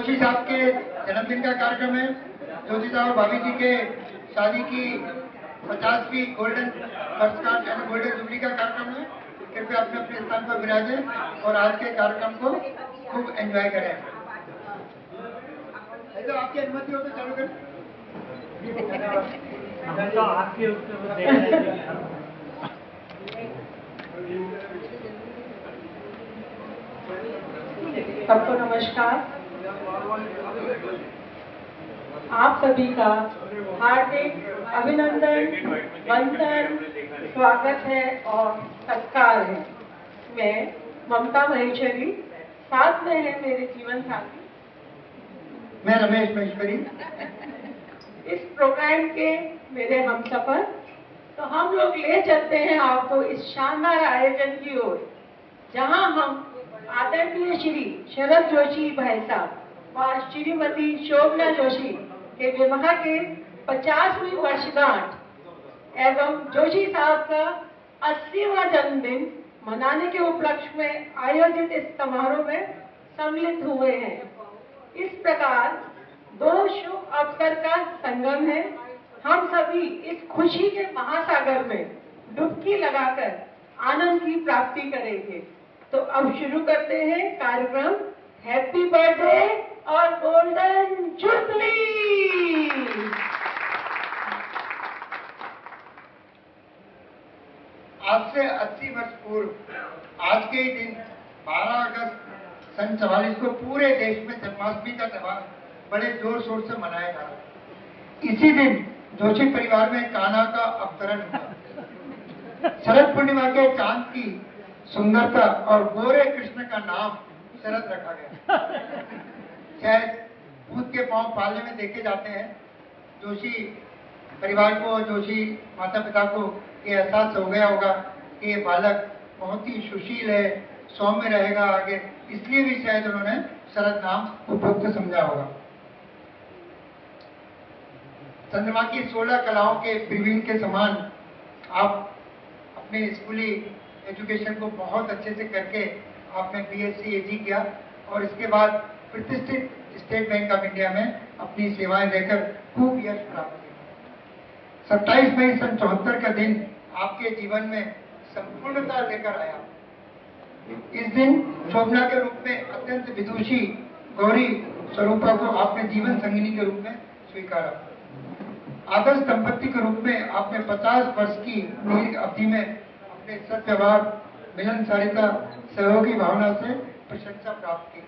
जोशी साहब के जन्मदिन का कार्यक्रम है। जोशी साहब और भाभी जी के शादी की 50वीं गोल्डन वर्षगांठ यानी गोल्डन जुबली का कार्यक्रम है। कृपया अपने अपने स्थान पर विराजें और आज के कार्यक्रम को खूब एंजॉय करें। तो आपकी अनुमति हो तो चालू करें। सबको नमस्कार। आप सभी का हार्दिक अभिनंदन, वंदन, स्वागत है और सत्कार है। मैं ममता महेश्वरी, साथ में है मेरे जीवन साथी मैं रमेश महेश्वरी। इस प्रोग्राम के मेरे हमसफर। तो हम लोग ले चलते हैं आपको इस शानदार आयोजन की ओर, जहां हम आदरणीय श्री शरद जोशी भाई साहब और श्रीमती शोभना जोशी के विवाह के 50वीं वर्षगांठ एवं जोशी साहब का 80वां जन्मदिन मनाने के उपलक्ष्य में आयोजित इस समारोह में सम्मिलित हुए हैं। इस प्रकार दो शुभ अवसर का संगम है। हम सभी इस खुशी के महासागर में डुबकी लगाकर आनंद की प्राप्ति करेंगे। तो अब शुरू करते हैं कार्यक्रम हैप्पी बर्थडे और गोल्डन जुबली। आज से 80 वर्ष पूर्व आज के ही दिन 12 अगस्त सन 44 को पूरे देश में जन्माष्टमी का त्योहार बड़े जोर शोर से मनाया गया। इसी दिन जोशी परिवार में कान्हा का अवतरण हुआ। शरद पूर्णिमा के चांद की सुंदरता और गोरे कृष्ण का नाम शरद रखा गया। शायद भूत के पांव पालने में देखे जाते हैं। जोशी परिवार को, जोशी माता पिता को ये एहसास हो गया होगा कि ये बालक बहुत ही सुशील है, सौम्य रहेगा आगे, इसलिए भी शायद उन्होंने शरद नाम उपयुक्त समझा होगा। चंद्रमा की 16 कलाओं के प्रवीण के समान आप अपने स्कूली एजुकेशन को बहुत अच्छे से करके आपने बीएससी एजी किया और इसके बाद प्रतिष्ठित स्टेट बैंक ऑफ इंडिया में अपनी सेवाएं देकर खूब यश प्राप्त किया। 27 मई सन 74 का दिन आपके जीवन में संपूर्णता लेकर आया। इस दिन शोभना के रूप में अत्यंत विदुषी गौरी स्वरूपा को आपने जीवन संगिनी के रूप में स्वीकारा। आदर्श दंपति के रूप में आपने 50 वर्ष की दीर्घ अवधि में अपने सद्व्यवहार, मिलनसारिता, सहयोगी भावना से प्रशंसा प्राप्त की।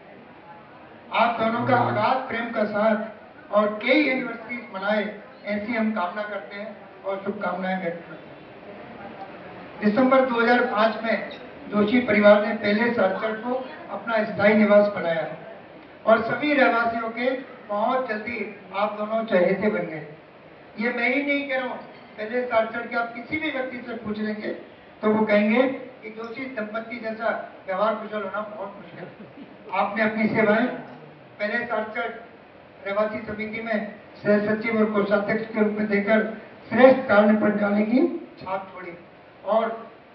आप दोनों का अगाध प्रेम का साथ और कई एनिवर्सरी मनाए, ऐसी हम कामना करते हैं और शुभकामनाएं व्यक्त करते हैं। दिसंबर 2005 में जोशी परिवार ने पहले सर्चर को अपना स्थायी निवास बनाया और सभी रहवासियों के बहुत जल्दी आप दोनों चहेते बन गए। ये मैं ही नहीं कह रहा हूँ, पहले सर्चर के आप किसी भी व्यक्ति से पूछ लेंगे तो वो कहेंगे कि जोशी दंपति जैसा व्यवहार कुशल होना बहुत मुश्किल है। आपने अपनी सेवाएं पहले सर्चर रहवासी समिति में सह सचिव और कोषाध्यक्ष के रूप में देकर श्रेष्ठ कार्य प्रणाली की छाप छोड़ी और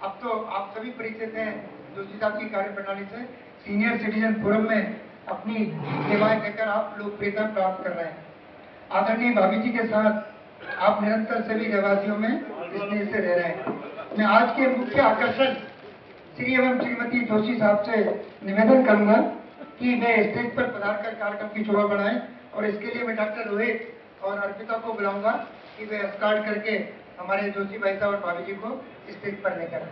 अब तो आप सभी परिचित हैं जोशी साहब की कार्य प्रणाली से। सीनियर सिटीजन फोरम में अपनी सेवाएं देकर आप लोकप्रियता प्राप्त कर रहे हैं। आदरणीय भाभी जी के साथ आप निरंतर सभी रहवासियों में स्नेह से रह रहे हैं। मैं आज के मुख्य आकर्षण श्री एवं श्रीमती जोशी साहब से निवेदन करूंगा कि वे स्टेज पर पधारकर कार्यक्रम की शोभा बढ़ाएं और इसके लिए मैं डॉक्टर रोहित और अर्पिता को बुलाऊंगा कि वे एस्कॉर्ट करके हमारे जोशी भाई साहब और भाभी जी को स्टेज पर लेकर आए।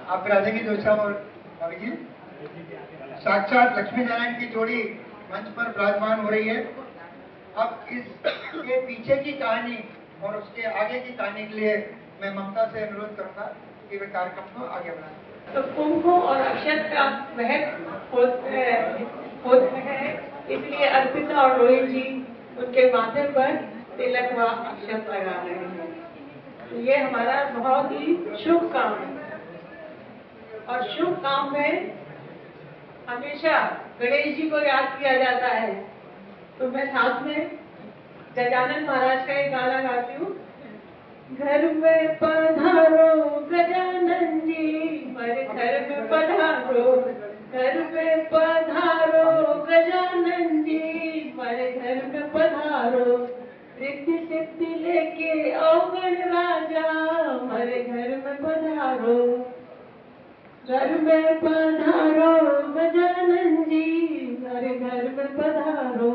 आप विराजेंगे जोशी साहब और भाभी जी। साक्षात लक्ष्मी नारायण की जोड़ी मंच पर विराजमान हो रही है। अब इसके पीछे की कहानी और उसके आगे की कहानी के लिए मैं ममता से अनुरोध करूंगा कि वे कार्यक्रम को आगे बढ़ाएं। तो कुंभ और अक्षत का होता है, इसलिए अर्पिता और रोहित जी उनके माथे पर तिलक व अक्षत लगा रहे हैं। तो ये हमारा बहुत ही शुभ काम है और शुभ काम में हमेशा गणेश जी को याद किया जाता है। तो मैं साथ में गजानन महाराज का एक गाना गाती हूँ। घर में पधारो गजानन जी, हमारे घर में पधारो, घर में पधारो गजानन जी, हमारे घर में पधारो, रिद्धि सिद्धि लेके आओ गणराजा, हमारे घर में पधारो, घर में पधारो गजानन जी, हमारे घर में पधारो,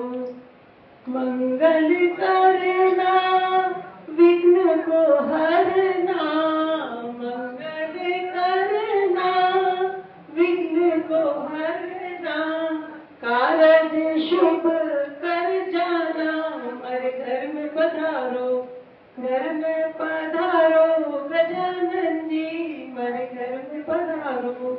मंगल करना विघ्न को हरना, मंगल करना विघ्न को हरना, कारज शुभ कर जाना, हमारे घर में पधारो, घर में पधारो गजानन जी, हमारे घर में पधारो।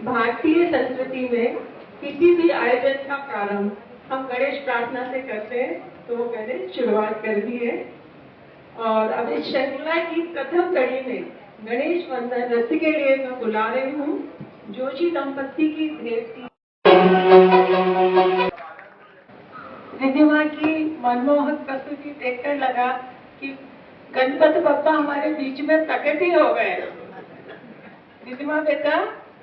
भारतीय संस्कृति में किसी भी आयोजन का प्रारंभ हम गणेश प्रार्थना से करते हैं, तो वो मैंने शुरुआत कर दी है। और अब इस श्रृंखला की प्रथम कड़ी में गणेश वंदन नृत्य के लिए मैं बुला रही हूँ जोशी दंपत्ति की देवती। रिद्धिमा की मनमोहक प्रस्तुति देखकर लगा कि गणपति बप्पा हमारे बीच में प्रकट ही हो गए। रिद्धिमा बेटा,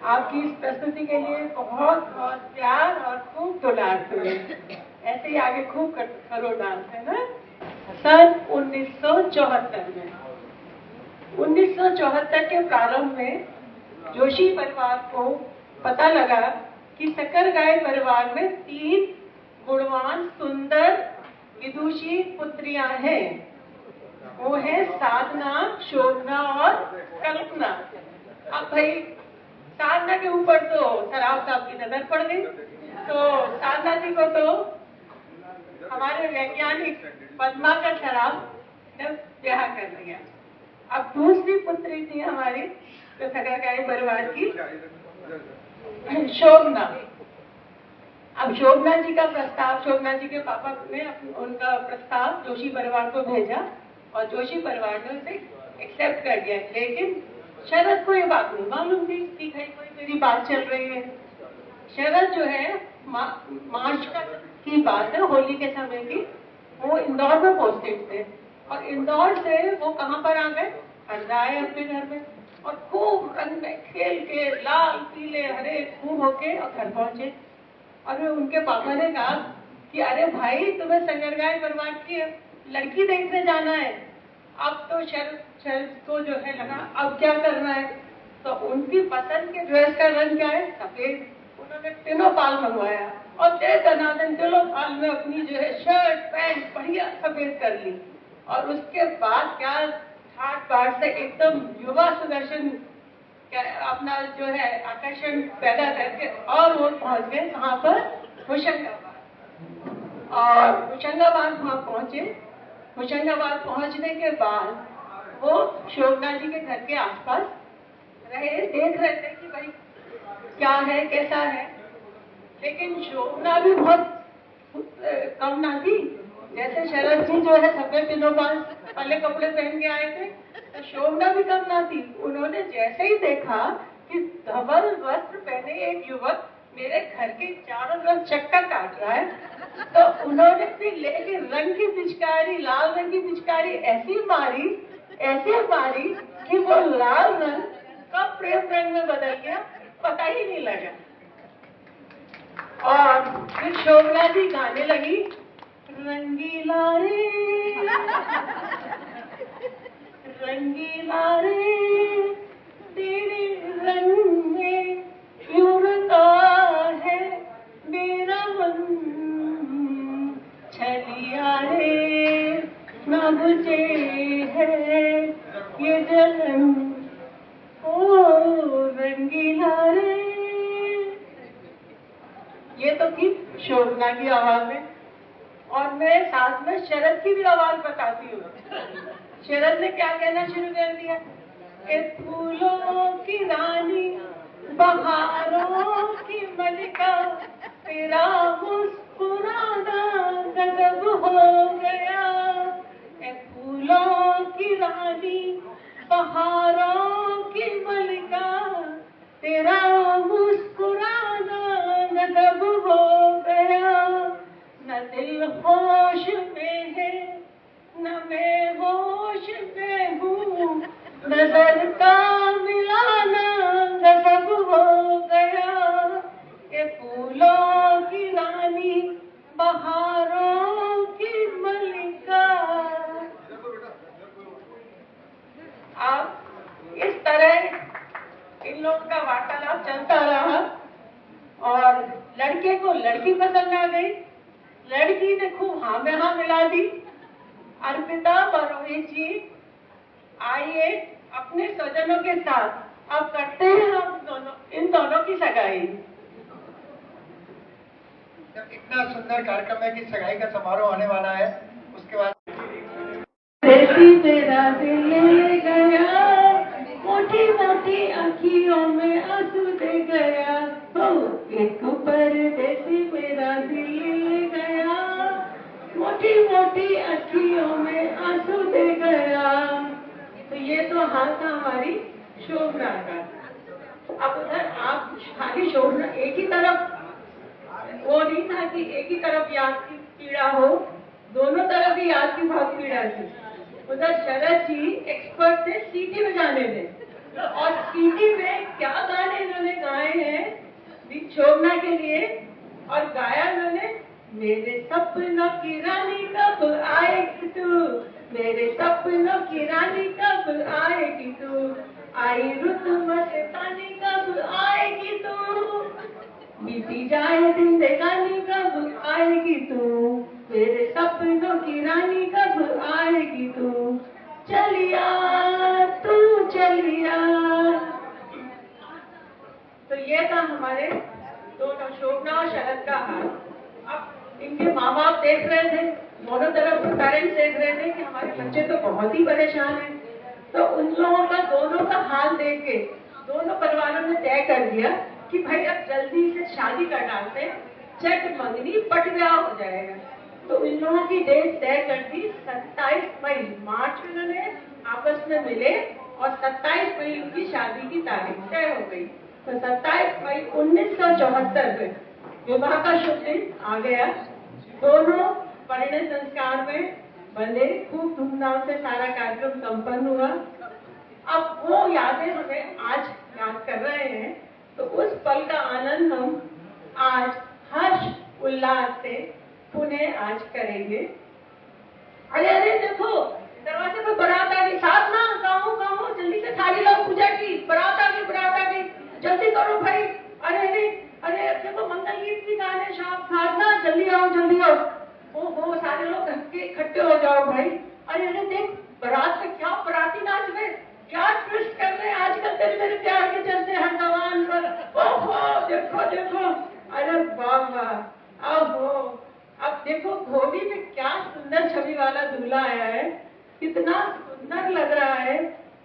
आपकी इस प्रस्तुति के लिए बहुत बहुत प्यार और खूब दुलार तुम्हें, ऐसे ही आगे खूब करो डांस, है ना। सन 1974 में 1974 के प्रारंभ में जोशी परिवार को पता लगा कि सकरगाय परिवार में 3 गुणवान सुंदर विदुषी पुत्रियां हैं। वो है साधना, शोभना और कल्पना। अब भाई साधना के ऊपर तो सराफ साहब की नजर पड़ गई, तो साधना जी को तो हमारे वैज्ञानिक पद्माकर सराफ ने ब्याह कर दिया। अब दूसरी पुत्री थी हमारी तो सकरगाय परिवार की शोभना। अब शोभना जी का प्रस्ताव, शोभना जी के पापा ने उनका प्रस्ताव जोशी परिवार को भेजा और जोशी परिवार ने उसे एक्सेप्ट कर दिया। लेकिन शरद को ये बात नहीं मालूम थी कि कोई मेरी बात चल रही है। शरद जो है मार्च की बात है, होली के समय की, वो इंदौर में पोस्टेड थे और इंदौर से वो कहाँ पर आ गए, हरदा आए अपने घर में और खूब रंग में खेल के लाल पीले हरे खूब होके और घर पहुंचे। और उनके पापा ने कहा कि अरे भाई, तुम्हें सकरगाय परिवार की लड़की देखने जाना है। अब तो शरद को जो है लगा अब क्या करना है, तो उनकी पसंद के ड्रेस का रंग क्या है, सफेद। उन्होंने तीनों पाल मंगवाया और जय जनार्दन तीनों पाल में अपनी जो है शर्ट पैंट बढ़िया सफेद कर ली। और उसके बाद क्या ठाट बाट से एकदम युवा सुदर्शन अपना जो है आकर्षण पैदा करके और वो पहुंच गए कहाँ पर, होशंगाबाद। और होशंगाबाद वहां पहुंचे। होशंगाबाद पहुंचने के बाद वो शोभना जी के घर के आसपास रहे, देख रहे थे कि भाई क्या है कैसा है। लेकिन शोभना भी बहुत कम ना थी। जैसे शरद जी जो है सफेद दिनों बाद पहले कपड़े पहन के आए थे, तो शोभना भी कम ना थी। उन्होंने जैसे ही देखा कि धवल वस्त्र पहने एक युवक मेरे घर के चारों तरफ चक्कर काट रहा है, तो उन्होंने फिर लेके रंग की पिचकारी, लाल रंग की पिचकारी ऐसी मारी कि वो लाल रंग कब प्रेम रंग में बदल गया पता ही नहीं लगा। और फिर शोभना जी गाने लगी, रंगीला रे रंगीला रे तेरे रंग में क्यों रंगा है मेरा मन, छलिया रे न बुझे है ये जलन, ओ रंगीला रे। ये तो थी शोभना की आवाज में। और मैं साथ में शरद की भी आवाज बताती हूँ। शरद ने क्या कहना शुरू कर दिया, ए फूलों की रानी बहारों की मलिका, तेरा मुस्कुराना गजब हो गया। ए फूलों की रानी बहारों की मलिका, तेरा मुस्कुराना गजब हो गया। न दिल होश में है न मैं होश में माला मिला दी। अर्पिता बरोही जी, आइए अपने स्वजनों के साथ अब करते हैं हम दोनों, इन दोनों की सगाई। जब इतना सुंदर कार्यक्रम है कि सगाई का समारोह होने वाला है, उसके बाद देसी तेरा दिल ले गया, मोटी मोटी अखियों में आंसू दे गया, हो एक परदेसी मेरा दिल ले गया, मोटी मोटी अखियों में आंसू दे गया। तो ये तो हाल था हमारी शोभना का। अब उधर आप खाली शोभना एक ही तरफ, वो नहीं था कि एक ही तरफ याद की पीड़ा हो, दोनों तरफ ही याद की बहुत पीड़ा थी। उधर शरद जी एक्सपर्ट थे सीटी बजाने में, और सीटी में क्या गाने इन्होंने गाए हैं शोभना के लिए, और गाया इन्होंने, मेरे सपनों की रानी कब आएगी तू, मेरे सपनों की रानी कब आएगी तू, आई रुत मस्तानी कब आएगी तू, बीती जाए जिंदगानी कब आएगी तू, मेरे सपनों की रानी कब आएगी तू, चलिया तू चलिया। तो ये था हमारे दोनों शोभना और शरद का हाल। अब इनके माँ बाप देख रहे थे, दोनों तरफ से पेरेंट्स देख रहे थे कि हमारे बच्चे तो बहुत ही परेशान हैं। तो उन लोगों का दोनों का हाल देख के दोनों परिवारों ने तय कर दिया कि भाई अब जल्दी से शादी कर डालते हैं, चट मंगनी पट ब्याह हो जाएगा। तो इन लोगों की डेट तय कर दी 27 मई, मार्च में इन्होंने आपस में मिले और 27 मई उनकी शादी की तारीख तय हो गई। तो 27 मई 1974 में विवाह का शुभ दिन आ गया। दोनों परिणय संस्कार में बंधे, खूब धूमधाम से सारा कार्यक्रम संपन्न हुआ। अब वो यादें हमें आज याद कर रहे हैं, तो उस पल का आनंद हम आज हर्ष उल्लास से पुनः आज करेंगे। अरे अरे देखो, दरवाजे पर बारात आ गई, साथ ना गाओ जल्दी से थाली लाओ पूजा की, बारात आ गई, जल्दी करो भाई। अरे अरे अरे देखो मंगल गीत भी गाने, साथ ना जल्दी आओ। ओहो सारे लोग इकट्ठे हो जाओ भाई। अरे अरे देख बारात में क्या बाराती नाच रहे, क्या ट्विस्ट कर रहे हैं आजकल तेरे मेरे प्यार के चलते हैं जवान पर। ओहो देखो, अरे वाह, ओहो अब देखो घोड़ी में क्या सुंदर छवि वाला दूल्हा आया है, कितना सुंदर लग रहा है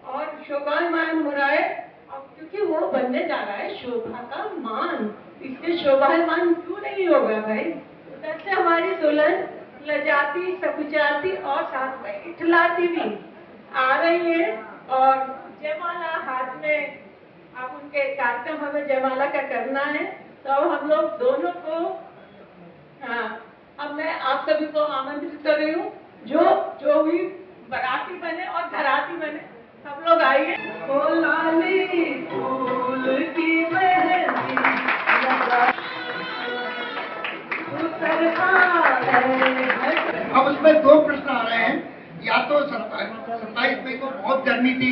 और शोभायमान हो रहा है। अब क्योंकि वो बनने जा रहा है शोभा का मान, इससे शोभायमान क्यों नहीं होगा भाई। उधर से हमारी दुल्हन लजाती सकुचाती और साथ में इठलाती भी आ रही है, और जयमाला हाथ में, अब उनके कार्यक्रम हमें जयमाला का करना है। तो अब हम लोग दोनों को, हाँ अब मैं आप सभी को आमंत्रित कर रही हूँ, जो भी बाराती बने और घराती बने, सब लोग आइए। ओ लाली फूल की मेहंदी अब उसमें दो प्रश्न आ रहे हैं। या तो 27 मई को बहुत गर्मी थी,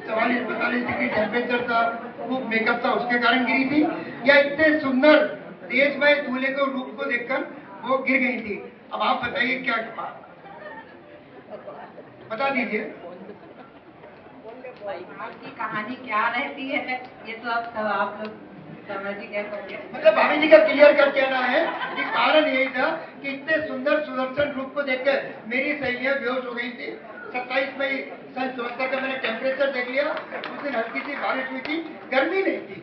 44-45 डिग्री टेम्परेचर था, खूब मेकअप था, उसके कारण गिरी थी, या इतने सुंदर तेजमय दूल्हे को रूप को देखकर वो गिर गई थी। अब आप बताइए क्या बता दीजिए। आपकी कहानी क्या रहती है ये तो अब सब आप लोग समझ ही गए होंगे। मतलब भाभी जी का क्लियर कर कहना है कि कारण यही था कि इतने सुंदर सुदर्शन रूप को देखकर मेरी सहेलियां बेहोश हो गई थी। 27 मई सन 74 का मैंने टेम्परेचर देख लिया, उस दिन हल्की सी बारिश हुई थी, गर्मी नहीं थी।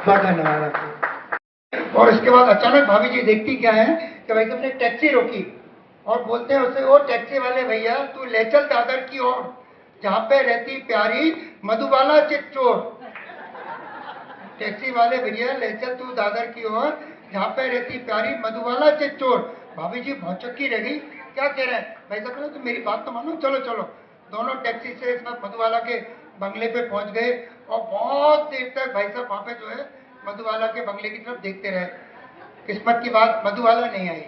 बहुत धन्यवाद आपको। और इसके बाद अचानक भाभी जी देखती क्या है कि भाई साहब ने टैक्सी रोकी और बोलते हैं उसे, ओ टैक्सी वाले भैया तू ले चल दादर की ओर, जहाँ पे रहती प्यारी मधुबाला चित्चोर। टैक्सी वाले भैया ले चल तू दादर की ओर, जहाँ पे रहती प्यारी मधुबाला चित्चोर। भाभी जी बहुत चक्की रह गई, क्या कह रहे हैं भाई साहब, तो मेरी बात तो मानो, चलो चलो। दोनों टैक्सी से सब मधुबाला के बंगले पे पहुंच गए और बहुत देर तक भाई साहब वहाँ पे जो है मधुबाला के बंगले की तरफ देखते रहे। किस्मत की बात मधुबाला नहीं आई।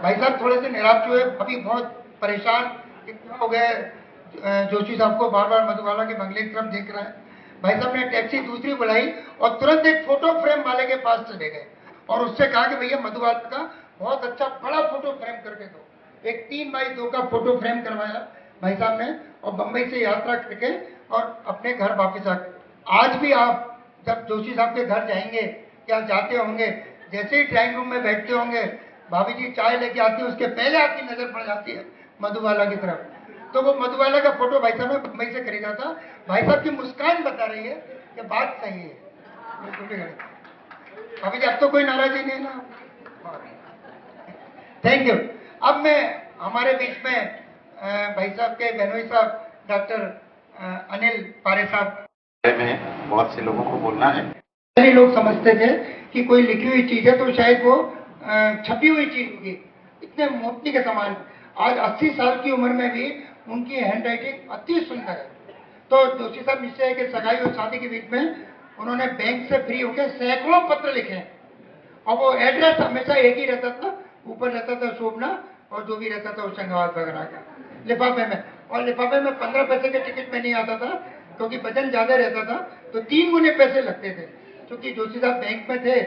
भाई साहब थोड़े से निराश हुए, अभी बहुत परेशान हो गए, जोशी साहब को बार बार मधुबाला के बंगले की तरफ देख रहे हैं। भाई साहब ने टैक्सी दूसरी बुलाई और तुरंत एक फोटो फ्रेम वाले के पास चले गए और उससे कहा कि भैया मधुबाला का बहुत अच्छा बड़ा फोटो फ्रेम करके दो। एक 3x2 का फोटो फ्रेम करवाया भाई साहब ने और बंबई से यात्रा करके और अपने घर वापस आ गए। आज भी आप जब जोशी साहब के घर जाएंगे या जाते होंगे, जैसे ही ड्राइंग रूम में बैठते होंगे, भाभी जी चाय लेके आती है, उसके पहले आपकी नजर पड़ जाती है मधुबाला की तरफ। तो वो मधुबाला का फोटो भाई साहब ने बंबई से खरीदा था। भाई साहब की मुस्कान बता रही है कि बात सही है। भाभी जी अब तो कोई नाराजगी नहीं ना। Thank you. अब मैं हमारे बीच में भाई साहब के बहनोई साहब डॉक्टर अनिल पारे साहब में बहुत से लोगों को बोलना है। पहले लोग समझते थे कि कोई लिखी हुई चीज है तो शायद वो छपी हुई चीज होगी, इतने मोती के समान। आज 80 साल की उम्र में भी उनकी हैंड राइटिंग अति सुंदर है। तो जोशी साहब निश्चय के सगाई और शादी के बीच में उन्होंने बैंक से फ्री होकर सैकड़ों पत्र लिखे हैं और वो एड्रेस हमेशा एक ही रहता था, ऊपर रहता था शोभना और जो भी रहता था होशंगाबाद वगैरह का लिफाफे में। और लिफाफे में 15 पैसे के टिकट में नहीं आता था क्योंकि वजन ज्यादा रहता था, तो 3 गुने पैसे लगते थे। क्योंकि जोशी साहब बैंक में थे,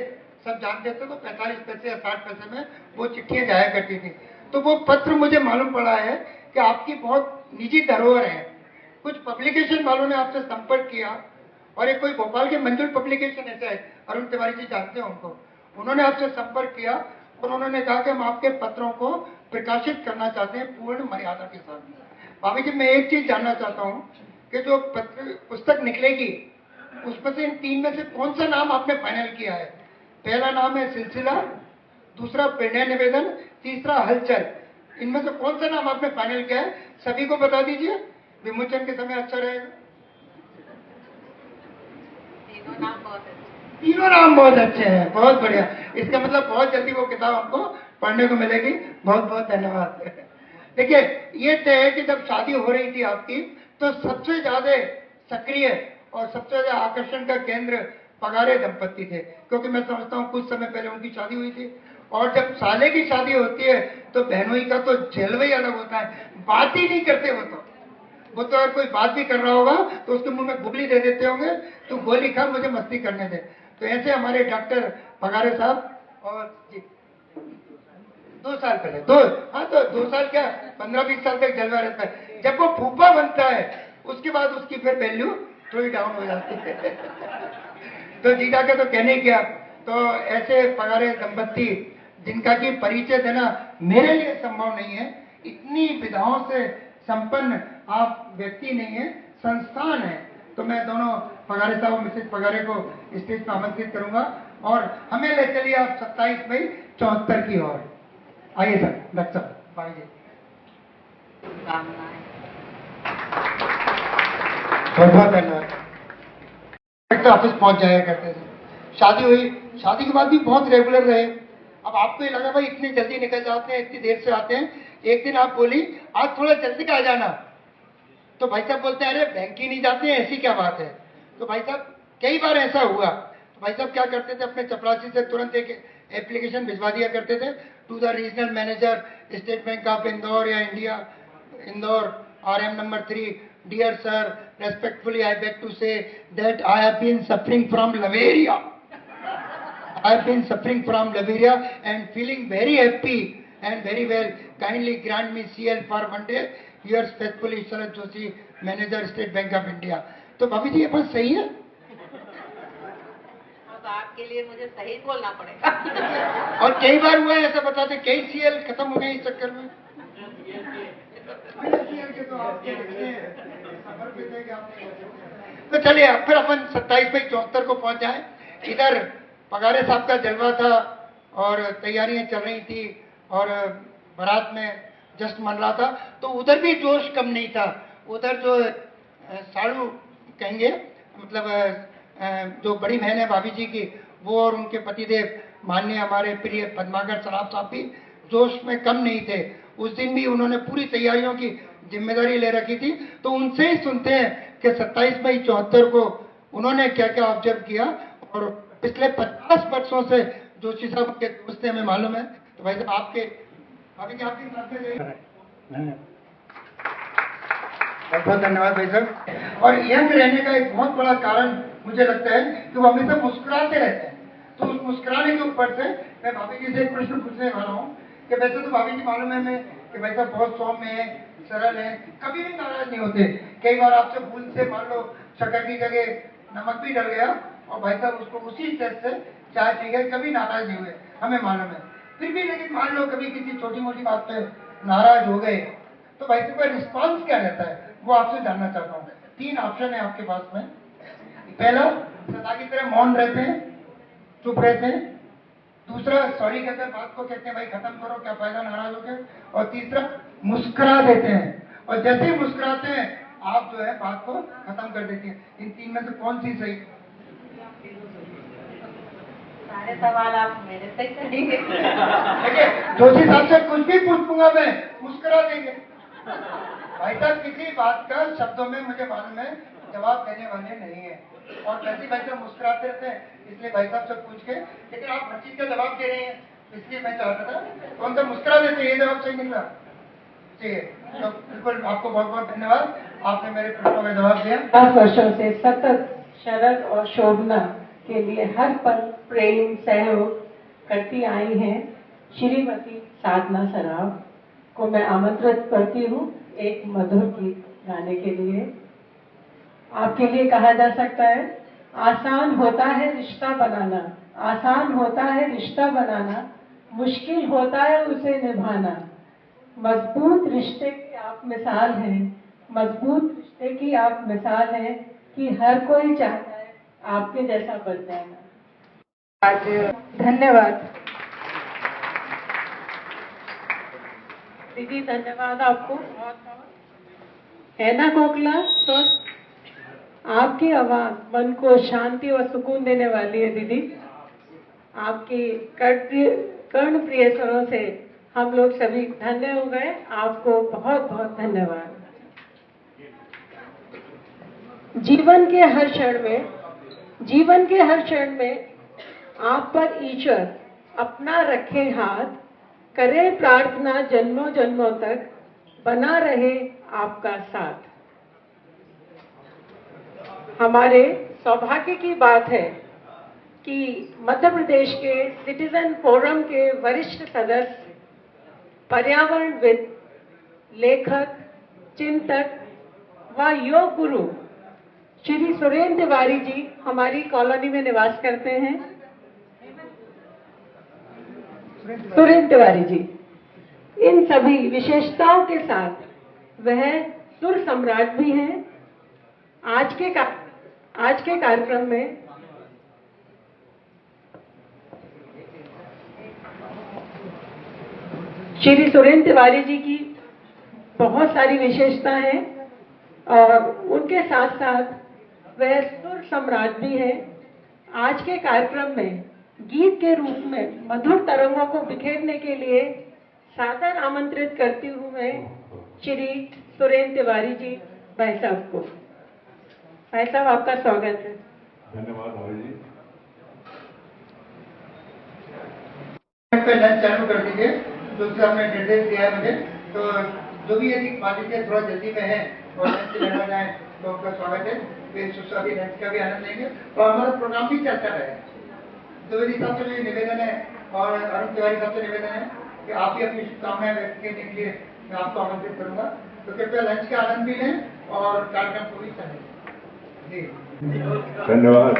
सब जानते थे, तो 45 पैसे या 60 पैसे में वो चिट्ठियां जाया करती थी। तो वो पत्र मुझे मालूम पड़ा है कि आपकी बहुत निजी धरोहर है। कुछ पब्लिकेशन वालों ने आपसे संपर्क किया और एक कोई भोपाल के मंजुल पब्लिकेशन है शायद, अरुण तिवारी जी जानते हैं उनको, उन्होंने आपसे संपर्क किया और उन्होंने कहा कि हम आपके पत्रों को प्रकाशित करना चाहते हैं पूर्ण मर्यादा के साथ। भाभी जी मैं एक चीज जानना चाहता हूँ कि जो पुस्तक निकलेगी उसमें से इन 3 में से कौन सा नाम आपने फाइनल किया है? पहला नाम है सिलसिला, दूसरा प्रणय निवेदन, तीसरा हलचल। इनमें से कौन सा नाम आपने फाइनल किया है? सभी को बता दीजिए, विमोचन के समय अच्छा रहेगा। तीनों नाम बहुत अच्छे, तीनों नाम बहुत अच्छे हैं, बहुत बढ़िया। इसका मतलब बहुत जल्दी वो किताब आपको पढ़ने को मिलेगी। बहुत बहुत धन्यवाद। देखिए ये तय है कि जब शादी हो रही थी आपकी तो सबसे ज्यादा सक्रिय और सबसे ज्यादा आकर्षण का केंद्र पगारे दंपत्ति थे, क्योंकि मैं समझता हूँ कुछ समय पहले उनकी शादी हुई थी। और जब साले की शादी होती है तो बहनोई का तो जलवा ही अलग होता है, बात ही नहीं करते वो तो अगर कोई बात भी कर रहा होगा तो उसके मुंह में गोली दे देते होंगे, तो गोली खा मुझे मस्ती करने दे। तो ऐसे हमारे डॉक्टर पगारे साहब और 2 साल पहले तो 2 साल क्या 15-20 साल तक जलवा रहता है। जब वो फूफा बनता है उसके बाद उसकी फिर वैल्यू थोड़ी डाउन हो जाती है। तो जीजा का तो कहने क्या। तो ऐसे पगारे दंपत्ति जिनका की परिचय देना मेरे लिए संभव नहीं है, इतनी विधाओं से संपन्न आप व्यक्ति नहीं है, संस्थान है। तो मैं दोनों पगारे साहब और मिसेज पगारे को स्टेज पर आमंत्रित करूंगा और हमें ले चलिए आप 27 मई 74 की ओर। आइए सर, डॉक्टर साहब आइए। शुभकामनाएं। बहुत बहुत धन्यवाद। ऑफिस पहुंच जाया करते थे, शादी हुई, शादी के बाद भी बहुत रेगुलर रहे। अब आपको ये लगा भाई इतनी जल्दी निकल जाते हैं, इतनी देर से आते हैं। एक दिन आप बोली आज थोड़ा जल्दी आ जाना, तो भाई साहब बोलते हैं अरे बैंक ही नहीं जाते हैं, ऐसी क्या बात है। तो भाई साहब कई बार ऐसा हुआ, तो भाई साहब क्या करते थे, अपने चपरासी से तुरंत एक एप्लीकेशन भिजवा दिया करते थे to the regional manager State Bank of Indore या India Indore RM number 3, dear sir, respectfully I beg to say that I have been suffering from malaria, I have been suffering from Liberia and feeling very happy and very well. Kindly grant me CL for one day. Yours faithfully, Sharad Joshi, Manager, State Bank of India. तो भाभी जी ये बात सही है? अब आपके लिए मुझे सही बोलना पड़ेगा। और कई बार हुआ है ऐसा, बताते कई CL खत्म हो गए इस चक्कर में। तो चलिए अब फिर अपन 27 मई 74 को पहुंच जाए। इधर पगारे साहब का जलवा था और तैयारियां चल रही थी और बारात में जश्न मन रहा था, तो उधर भी जोश कम नहीं था। उधर जो साड़ू कहेंगे, मतलब जो बड़ी बहन है भाभी जी की, वो और उनके पतिदेव माननीय हमारे प्रिय पद्माकर सराफ साहब भी जोश में कम नहीं थे। उस दिन भी उन्होंने पूरी तैयारियों की जिम्मेदारी ले रखी थी। तो उनसे ही सुनते हैं कि 27 मई 74 को उन्होंने क्या क्या ऑब्जर्व किया और पिछले 50 वर्षों से जोशी साहब के दोस्त हमें मालूम है। तो भाई साहब आपके अभी आपके साथ में बहुत बहुत धन्यवाद भाई साहब। और यंग रहने का एक बहुत बड़ा कारण मुझे लगता है कि वो हमेशा मुस्कुराते रहते हैं। तो उस मुस्कुराने के ऊपर से मैं भाभी जी से एक प्रश्न पूछने वाला हूँ कि वैसे तो भाभी जी मालूम है मैं कि भाई साहब बहुत सौम्य है, सरल है, कभी भी नाराज नहीं होते। कई बार आपसे भूल से मान लो शक्कर की जगह नमक भी डल गया और भाई साहब उसको उसी स्टेज से चाय पी गए, कभी नाराज नहीं हुए, हमें मालूम है। फिर भी लेकिन मान लो कभी किसी छोटी मोटी बात पे नाराज हो गए तो भाई साहब का रिस्पॉन्स क्या रहता है, वो आपसे जानना चाहता हूँ। 3 ऑप्शन है आपके पास में। पहला, सदा की तरह मौन रहते हैं, चुप रहते हैं। दूसरा, सॉरी कहकर बात को कहते हैं भाई खत्म करो, क्या फायदा नाराज हो गए। और तीसरा, मुस्कुरा देते हैं और जैसे ही मुस्कुराते हैं आप जो है बात को खत्म कर देती हैं। इन 3 में से कौन सी सही? सारे सवाल आप मेरे से ही करेंगे। देखिए जोशी साहब से कुछ भी पूछूंगा मैं, मुस्कुरा देंगे। भाई साहब किसी बात का शब्दों में मुझे मालूम है जवाब देने वाले नहीं है और वैसे भाई साहब मुस्कुराते रहते हैं, इसलिए भाई साहब से पूछ के, लेकिन आप हर चीज का जवाब दे रहे हैं, इसलिए मैं चाहता था कौन सा मुस्कुरा देते, ये जवाब सही निकला। ठीक है, तो बिल्कुल आपको बहुत बहुत धन्यवाद, आपने मेरे प्रश्नों का जवाब दिया। 10 वर्षों से सतत शरद और शोभना के लिए हर पल प्रेम सहयोग करती आई हैं श्रीमती साधना सराफ को मैं आमंत्रित करती हूँ एक मधुर गीत गाने के लिए। आपके लिए कहा जा सकता है, आसान होता है रिश्ता बनाना, आसान होता है रिश्ता बनाना, मुश्किल होता है उसे निभाना। मजबूत रिश्ते की आप मिसाल हैं, मजबूत रिश्ते की आप मिसाल हैं कि हर कोई चाहता है आपके जैसा बन जाना। आज धन्यवाद दीदी, धन्यवाद आपको बहुत बहुत। है ना कोकिला, तो आपकी आवाज मन को शांति और सुकून देने वाली है दीदी। आपकी कर्ण प्रिय स्वरों से हम लोग सभी धन्य हो गए। आपको बहुत बहुत धन्यवाद। जीवन के हर क्षण में आप पर ईश्वर अपना रखे हाथ, करे प्रार्थना जन्मों जन्मों तक बना रहे आपका साथ। हमारे सौभाग्य की बात है कि मध्य प्रदेश के सिटीजन फोरम के वरिष्ठ सदस्य, पर्यावरणविद, लेखक, चिंतक व योग गुरु श्री सुरेंद्र तिवारी जी हमारी कॉलोनी में निवास करते हैं। सुरेंद्र तिवारी जी, इन सभी विशेषताओं के साथ वह सुर सम्राट भी हैं। आज के कार्यक्रम में श्री सुरेंद्र तिवारी जी की बहुत सारी विशेषता हैं और उनके साथ साथ वह सुर सम्राट भी हैं। आज के कार्यक्रम में गीत के रूप में मधुर तरंगों को बिखेरने के लिए सादर आमंत्रित करती हूँ मैं श्री सुरेंद्र तिवारी जी भाई साहब को। भाई साहब, आपका स्वागत है। धन्यवाद भाई जी। पे लंच चालू कर दीजिए, दूसरा हमने निर्देश दिया है मुझे, तो जो भी यदि मान लीजिए थोड़ा जल्दी में है और लंच लेना जाए तो उनका स्वागत है। वे सुस्वादी लंच का भी आनंद लेंगे और हमारा प्रोग्राम भी चलता रहे। द्विवेदी साहब से भी निवेदन है और अरुण तिवारी साहब से निवेदन है कि आप भी अपनी शुभकामनाएं व्यक्त करने के लिए मैं आपको आमंत्रित करूंगा, तो कृपया लंच का आनंद भी लें और कार्यक्रम को भी चलें। जी धन्यवाद।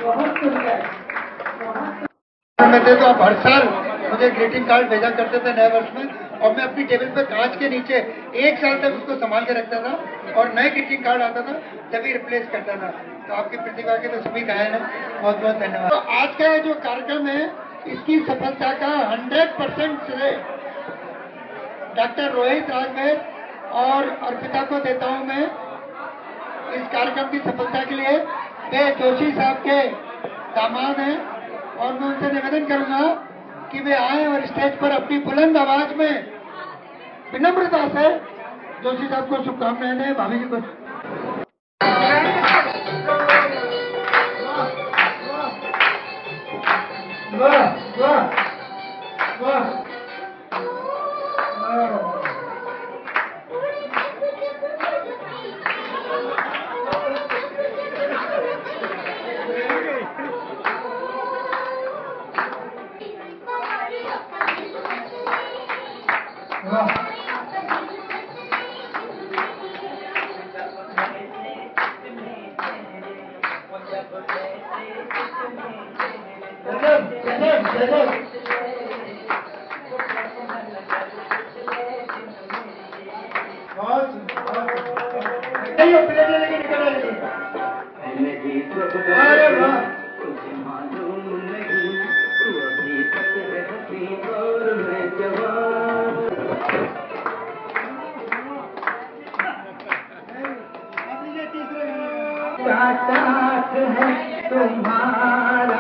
बहुत सुंदर। में थे तो आप हर साल मुझे ग्रीटिंग कार्ड भेजा करते थे नए वर्ष में, और मैं अपनी टेबल पे कांच के नीचे 1 साल तक उसको संभाल के रखता था और नए ग्रीटिंग कार्ड आता था तभी रिप्लेस करता था। तो आपकी प्रतिभा के तो सभी गायन है, बहुत बहुत धन्यवाद। तो आज का जो कार्यक्रम है इसकी सफलता का 100% श्रेय डॉक्टर रोहित राजमेर और अर्पिता को देता हूँ मैं इस कार्यक्रम की सफलता के लिए। वे जोशी साहब के दामाद हैं और मैं उनसे निवेदन करूंगा कि वे आए और स्टेज पर अपनी बुलंद आवाज में विनम्रता से जोशी साहब को शुभकामनाएं दें। भाभी जी को वाह वाह वाह। वाह। गजब, गजब, गजब। बहुत सुंदर। ये प्लेटें लेके निकल आइए। अरे वाह। तीसरे गाने का।